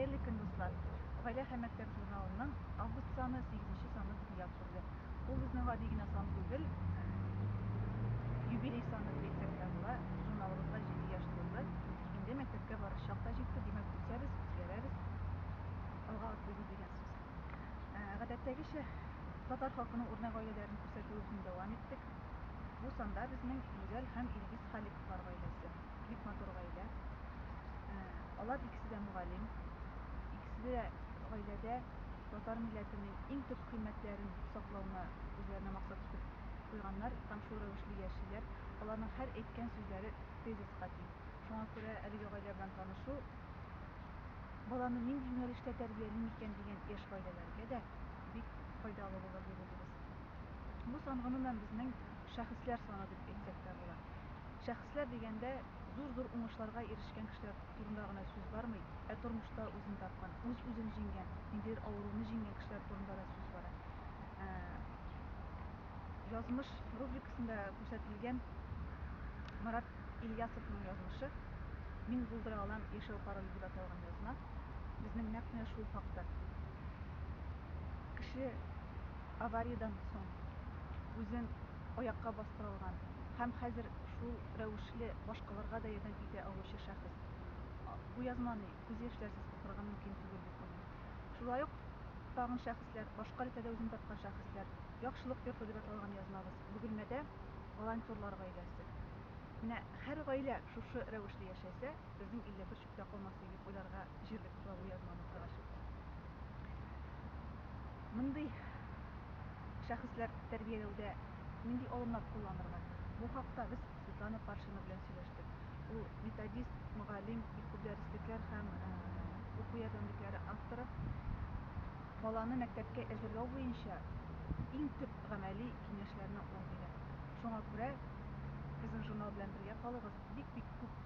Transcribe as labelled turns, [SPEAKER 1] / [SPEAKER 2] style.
[SPEAKER 1] Хәерле көн, дуслар. Гаилә һәм мәктәп журналының август саны 8 саны төнләп торды. Ул безнең гади генә сан түгел, юбилей саны дип була. Журналыбызга 7 яшь тулды. Инде мәктәпкә барыр чак та җитте, димәк үсәбез, үзгәрәбез. Алга атлыйбыз дигән сүз. Гадәттәгечә, татар халкының үрнәк гаиләләрен күрсәтүебезне дәвам иттек. Бу санда безнең Гүзәл һәм Илгиз Халиковлар гаиләсе. Бик матур гаилә. Алар икесе дә мугалим. Икесе дә гаиләдә татар милләтенең иң төп кыйммәтләрен саклауны үзләренә максат итеп куйганнар һәм шул рәвешле яшиләр. Аларның һәр әйткән сүзләре тезиска тиң. Шуңа күрә әлеге гаилә белән танышу баланы нинди юнәлештә тәрбиялим икән дигән яшь гаиләләргә дә бик файдалы булыр дип уйлыйбыз. Бу сан гомумән безнең шәхесләр саны дип әйтсәк тә була. Шәхесләр дигәндә зур уңышларга ирешкән кешеләр турында гына сүз бармый, ә тормышта үзен тапкан, үзен җиңгән, ниндидер авыруны җиңгән кешеләр турында да сүз бара. Язмыш рубрикасында күрсәтелгән Марат Ильясовның язмышы «Мин булдыра алам яшәү пароле» дип аталган язма безнең нәкъ менә шул хакта. Кеше авариядан соң үзен аякка бастыра алган һәм хәзер шул рәвешле башкаларга да ярдәм итә алучы шәхес. Бу язманы күз яшьләрсез укырга мөмкин түгел дип уйлыйм. Шулай ук тагын шәхесләр, башка өлкәдә үзен тапкан шәхесләр, яхшылык йорты дип аталган язмабыз Бөгелмәдә волонтерлар гаиләсе. Менә һәр гаилә шушы рәвешле яшәсә, безнең илдә бер чүктә калмас дип уйларга җирлек була бу язманы укыгач. Мондый шәхесләр тәрбияләүдә нинди алымнар кулланырга? Бу хакта без Светлана Паршина белән сөйләштек. Ул методист, мугалим, бик күп дәреслектәр һәм уку ярдәмлекләре авторы. Баланы мәктәпкә әзерләү буенча иң төп гамәли киңәшләрне ул бирә. Шуңа күрә безнең журнал белән бергә калыгыз. Бик күп